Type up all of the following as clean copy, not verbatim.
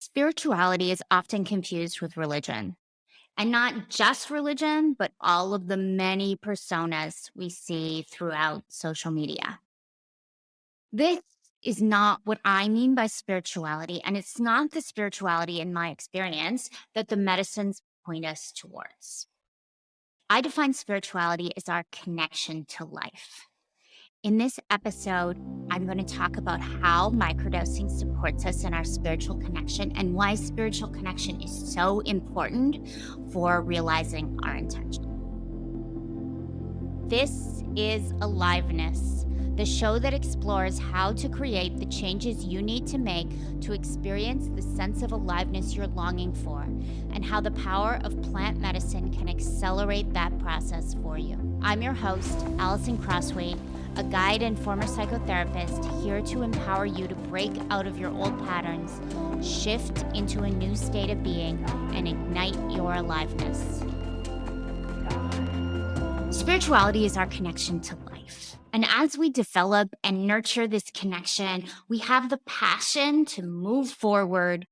Spirituality is often confused with religion, and not just religion, but all of the many personas we see throughout social media. This is not what I mean by spirituality, and it's not the spirituality in my experience that the medicines point us towards. I define spirituality as our connection to life. In this episode, I'm going to talk about how microdosing supports us in our spiritual connection and why spiritual connection is so important for realizing our intention. This is Aliveness, the show that explores how to create the changes you need to make to experience the sense of aliveness you're longing for, and how the power of plant medicine can accelerate that process for you. I'm your host, Alison Crosthwait, a guide and former psychotherapist, here to empower you to break out of your old patterns, shift into a new state of being, and ignite your aliveness. Spirituality is our connection to life. And as we develop and nurture this connection, we have the passion to move forward,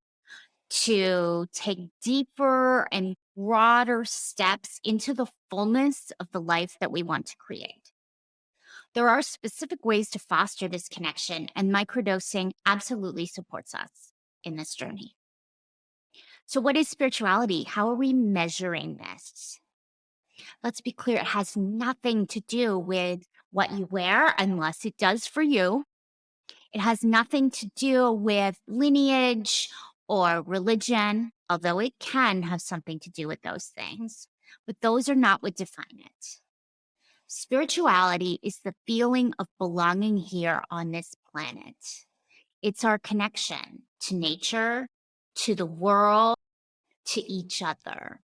to take deeper and broader steps into the fullness of the life that we want to create. There are specific ways to foster this connection, and microdosing absolutely supports us in this journey. So, what is spirituality? How are we measuring this? Let's be clear, it has nothing to do with what you wear, unless it does for you. It has nothing to do with lineage or religion, although it can have something to do with those things. But those are not what define it. Spirituality is the feeling of belonging here on this planet. It's our connection to nature, to the world, to each other.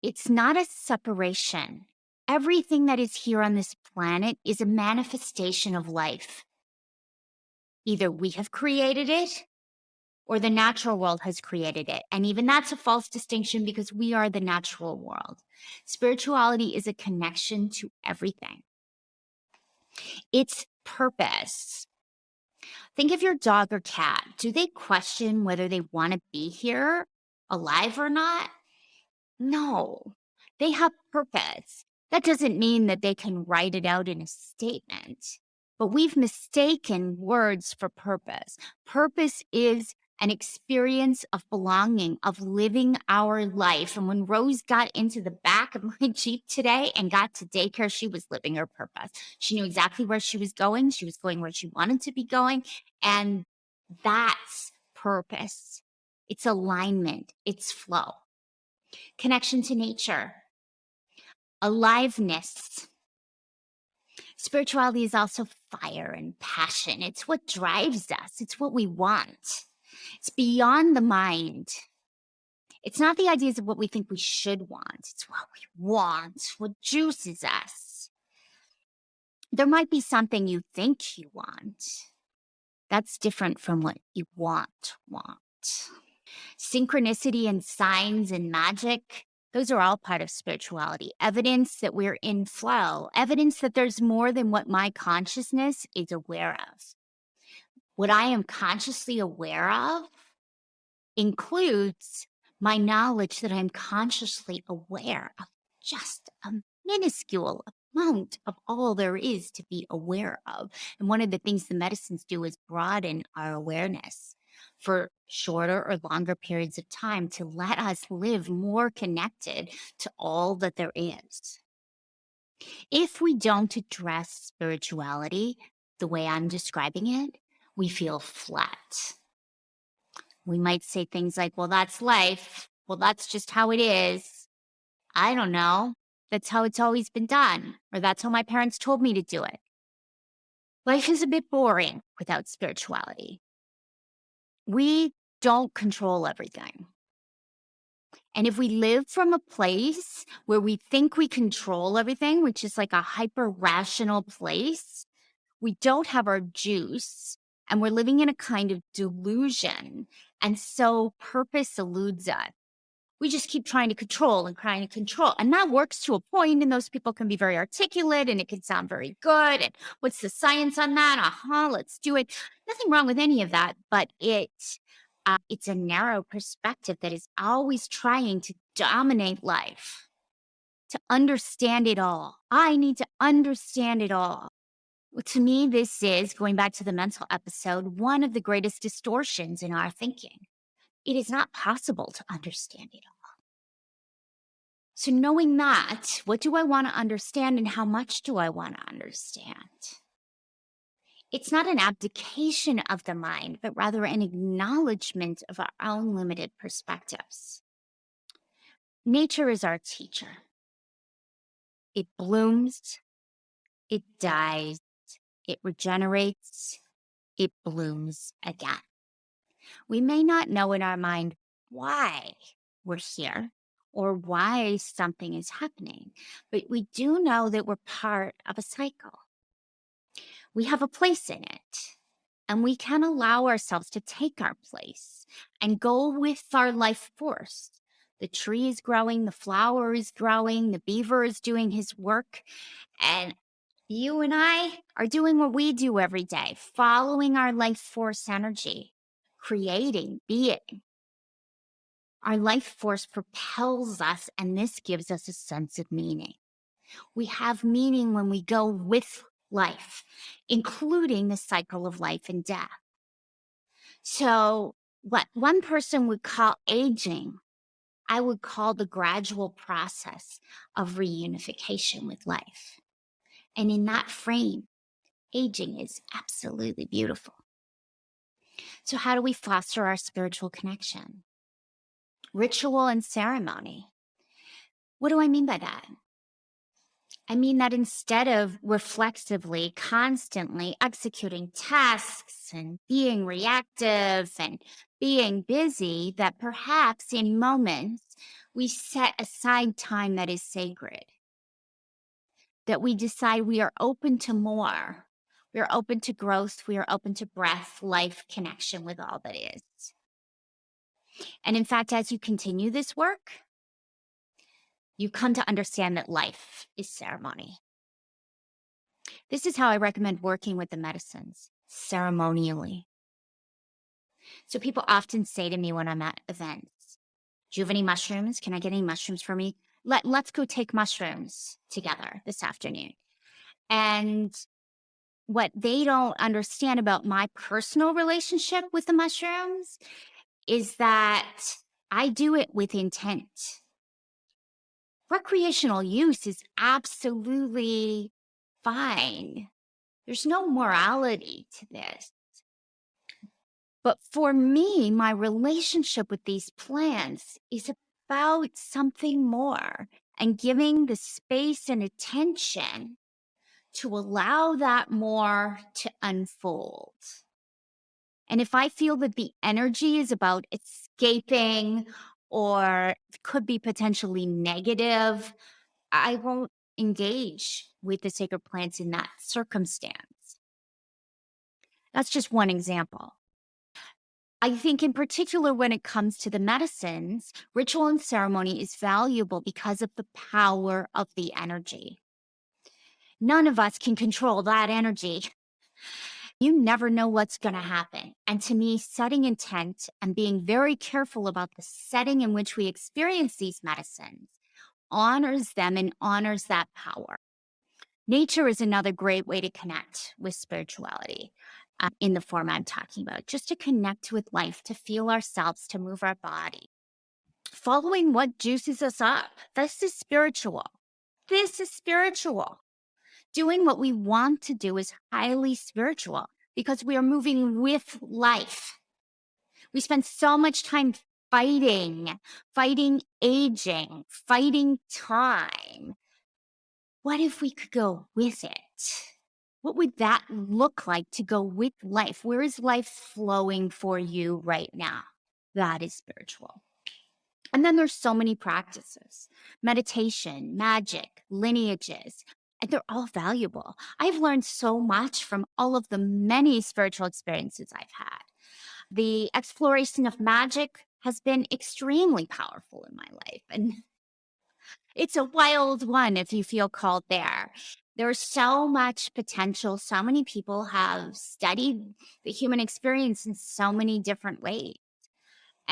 It's not a separation. Everything that is here on this planet is a manifestation of life. Either we have created it or the natural world has created it. And even that's a false distinction because we are the natural world. Spirituality is a connection to everything. It's purpose. Think of your dog or cat. Do they question whether they want to be here, alive or not? No, they have purpose. That doesn't mean that they can write it out in a statement, but we've mistaken words for purpose. Purpose is an experience of belonging, of living our life. And when Rose got into the back of my Jeep today and got to daycare, she was living her purpose. She knew exactly where she was going. She was going where she wanted to be going. And that's purpose. It's alignment. It's flow. Connection to nature. Aliveness. Spirituality is also fire and passion. It's what drives us. It's what we want. It's beyond the mind. It's not the ideas of what we think we should want. It's what we want, what juices us. There might be something you think you want. That's different from what you want. Synchronicity and signs and magic, those are all part of spirituality. Evidence that we're in flow. Evidence that there's more than what my consciousness is aware of. What I am consciously aware of includes my knowledge that I'm consciously aware of just a minuscule amount of all there is to be aware of. And one of the things the medicines do is broaden our awareness for shorter or longer periods of time to let us live more connected to all that there is. If we don't address spirituality the way I'm describing it, we feel flat. We might say things like, well, that's life. Well, that's just how it is. I don't know. That's how it's always been done. Or that's how my parents told me to do it. Life is a bit boring without spirituality. We don't control everything. And if we live from a place where we think we control everything, which is like a hyper-rational place, we don't have our juice and we're living in a kind of delusion. And so purpose eludes us. We just keep trying to control and trying to control. And that works to a point, and those people can be very articulate and it can sound very good. And what's the science on that? Let's do it. Nothing wrong with any of that, but it It's a narrow perspective that is always trying to dominate life, to understand it all. I need to understand it all. Well, to me, this is, going back to the mental episode, one of the greatest distortions in our thinking. It is not possible to understand it all. So, knowing that, what do I want to understand and how much do I want to understand? It's not an abdication of the mind, but rather an acknowledgement of our own limited perspectives. Nature is our teacher. It blooms, it dies, it regenerates, it blooms again. We may not know in our mind why we're here or why something is happening, but we do know that we're part of a cycle. We have a place in it, and we can allow ourselves to take our place and go with our life force. The tree is growing, the flower is growing, the beaver is doing his work, and you and I are doing what we do every day, following our life force energy, creating, being. Our life force propels us, and this gives us a sense of meaning. We have meaning when we go with life, including the cycle of life and death. So, what one person would call aging, I would call the gradual process of reunification with life. And in that frame, aging is absolutely beautiful. So, how do we foster our spiritual connection? Ritual and ceremony. What do I mean by that? I mean that instead of reflexively, constantly executing tasks and being reactive and being busy, that perhaps in moments we set aside time that is sacred, that we decide we are open to more. We are open to growth. We are open to breath, life, connection with all that is. And in fact, as you continue this work, you come to understand that life is ceremony. This is how I recommend working with the medicines, ceremonially. So people often say to me when I'm at events, do you have any mushrooms? Can I get any mushrooms for me? Let's go take mushrooms together this afternoon. And what they don't understand about my personal relationship with the mushrooms is that I do it with intent. Recreational use is absolutely fine. There's no morality to this. But for me, my relationship with these plants is about something more, and giving the space and attention to allow that more to unfold. And if I feel that the energy is about escaping or could be potentially negative, I won't engage with the sacred plants in that circumstance. That's just one example. I think in particular, when it comes to the medicines, ritual and ceremony is valuable because of the power of the energy. None of us can control that energy. You never know what's going to happen. And to me, setting intent and being very careful about the setting in which we experience these medicines honors them and honors that power. Nature is another great way to connect with spirituality. In the form I'm talking about, just to connect with life, to feel ourselves, to move our body. Following what juices us up. This is spiritual. This is spiritual. Doing what we want to do is highly spiritual because we are moving with life. We spend so much time fighting aging, fighting time. What if we could go with it? What would that look like to go with life? Where is life flowing for you right now? That is spiritual. And then there's so many practices, meditation, magic, lineages, and they're all valuable. I've learned so much from all of the many spiritual experiences I've had. The exploration of magic has been extremely powerful in my life, and it's a wild one if you feel called there. There's so much potential. So many people have studied the human experience in so many different ways.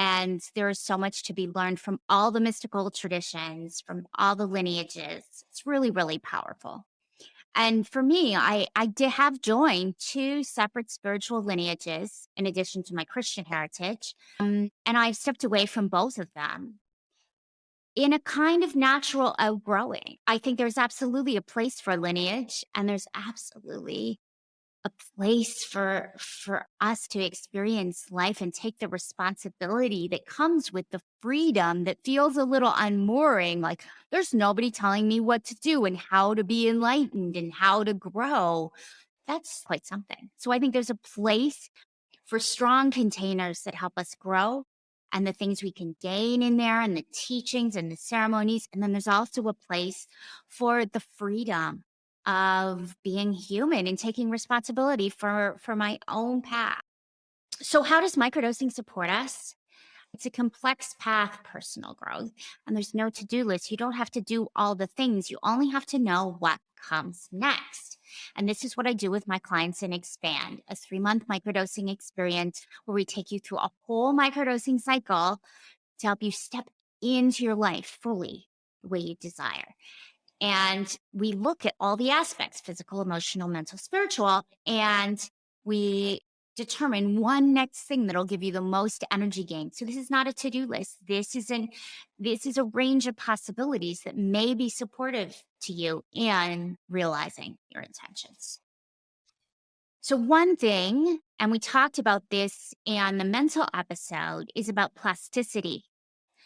And there is so much to be learned from all the mystical traditions, from all the lineages. It's really, really powerful. And for me, I did have joined two separate spiritual lineages in addition to my Christian heritage. And I stepped away from both of them in a kind of natural outgrowing. I think there's absolutely a place for lineage, and there's absolutely a place for us to experience life and take the responsibility that comes with the freedom that feels a little unmooring. Like there's nobody telling me what to do and how to be enlightened and how to grow. That's quite something. So I think there's a place for strong containers that help us grow and the things we can gain in there and the teachings and the ceremonies. And then there's also a place for the freedom of being human and taking responsibility for my own path. So how does microdosing support us? It's a complex path, personal growth, and there's no to-do list. You don't have to do all the things. You only have to know what comes next. And this is what I do with my clients in Expand, a 3-month microdosing experience where we take you through a whole microdosing cycle to help you step into your life fully the way you desire. And we look at all the aspects, physical, emotional, mental, spiritual, and we determine one next thing that'll give you the most energy gain. So this is not a to-do list. This is a range of possibilities that may be supportive to you in realizing your intentions. So one thing, and we talked about this in the mental episode, is about plasticity.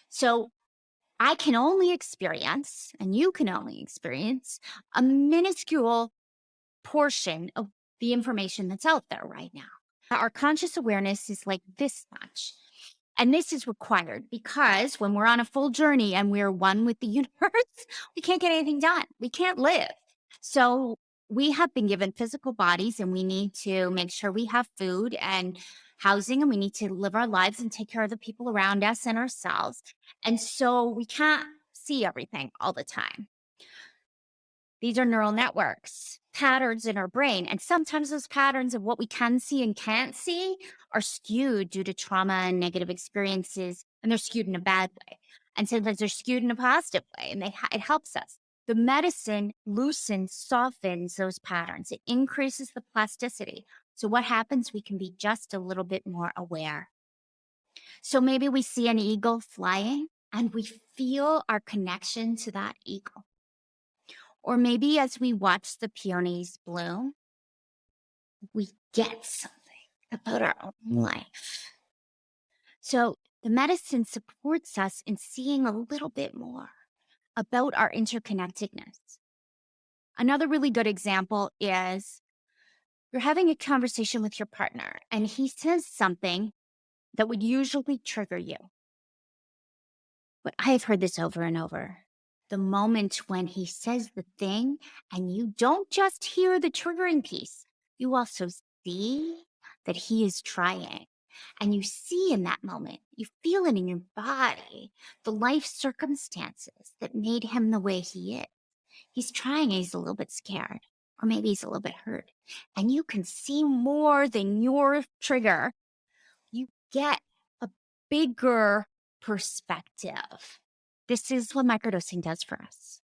So I can only experience, and you can only experience, a minuscule portion of the information that's out there right now. Our conscious awareness is like this much. And this is required because when we're on a full journey and we're one with the universe, we can't get anything done. We can't live. So we have been given physical bodies and we need to make sure we have food and housing, and we need to live our lives and take care of the people around us and ourselves. And so we can't see everything all the time. These are neural networks, patterns in our brain. And sometimes those patterns of what we can see and can't see are skewed due to trauma and negative experiences, and they're skewed in a bad way. And sometimes they're skewed in a positive way, and it helps us. The medicine loosens, softens those patterns. It increases the plasticity. So what happens? We can be just a little bit more aware. So maybe we see an eagle flying and we feel our connection to that eagle. Or maybe as we watch the peonies bloom, we get something about our own life. So the medicine supports us in seeing a little bit more about our interconnectedness. Another really good example is you're having a conversation with your partner and he says something that would usually trigger you. But I've heard this over and over. The moment when he says the thing and you don't just hear the triggering piece, you also see that he is trying. And you see in that moment, you feel it in your body, the life circumstances that made him the way he is. He's trying and he's a little bit scared, or maybe he's a little bit hurt. And you can see more than your trigger. You get a bigger perspective. This is what microdosing does for us.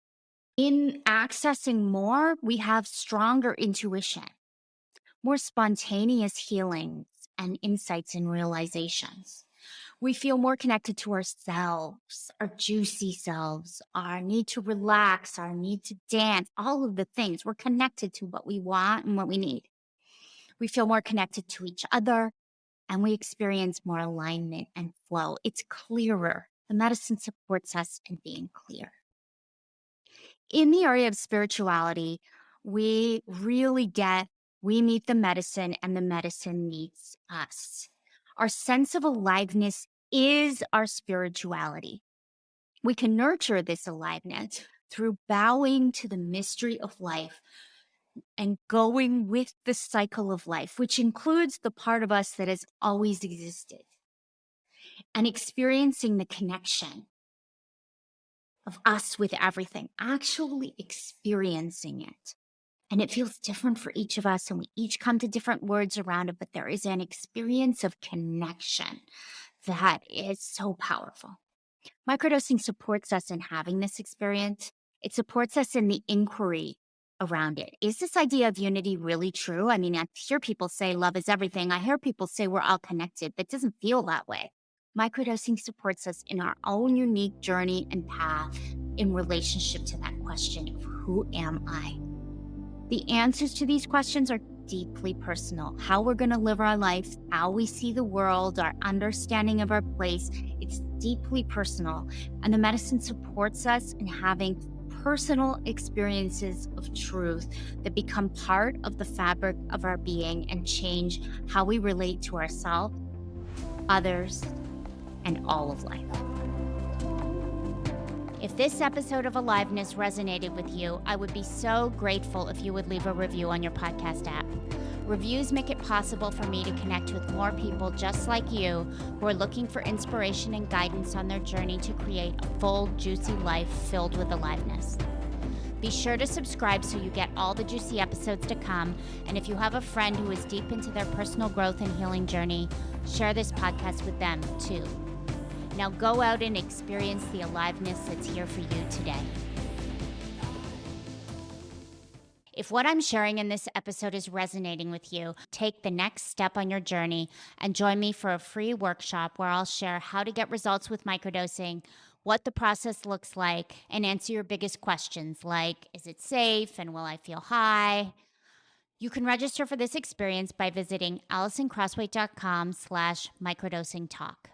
In accessing more, we have stronger intuition, more spontaneous healings and insights and realizations. We feel more connected to ourselves, our juicy selves, our need to relax, our need to dance, all of the things. We're connected to what we want and what we need. We feel more connected to each other, and we experience more alignment and flow. It's clearer. The medicine supports us in being clear. In the area of spirituality, we meet the medicine and the medicine meets us. Our sense of aliveness is our spirituality. We can nurture this aliveness through bowing to the mystery of life and going with the cycle of life, which includes the part of us that has always existed, and experiencing the connection of us with everything, actually experiencing it. And it feels different for each of us, and we each come to different words around it, but there is an experience of connection that is so powerful. Microdosing supports us in having this experience. It supports us in the inquiry around it. Is this idea of unity really true? I mean, I hear people say love is everything. I hear people say we're all connected. That doesn't feel that way. Microdosing supports us in our own unique journey and path in relationship to that question of who am I? The answers to these questions are deeply personal. How we're going to live our life, how we see the world, our understanding of our place, it's deeply personal. And the medicine supports us in having personal experiences of truth that become part of the fabric of our being and change how we relate to ourselves, others, and all of life. If this episode of Aliveness resonated with you, I would be so grateful if you would leave a review on your podcast app. Reviews make it possible for me to connect with more people just like you who are looking for inspiration and guidance on their journey to create a full, juicy life filled with aliveness. Be sure to subscribe so you get all the juicy episodes to come. And if you have a friend who is deep into their personal growth and healing journey, share this podcast with them too. Now go out and experience the aliveness that's here for you today. If what I'm sharing in this episode is resonating with you, take the next step on your journey and join me for a free workshop where I'll share how to get results with microdosing, what the process looks like, and answer your biggest questions like, is it safe and will I feel high? You can register for this experience by visiting AlisonCrossthwait.com/microdosing talk.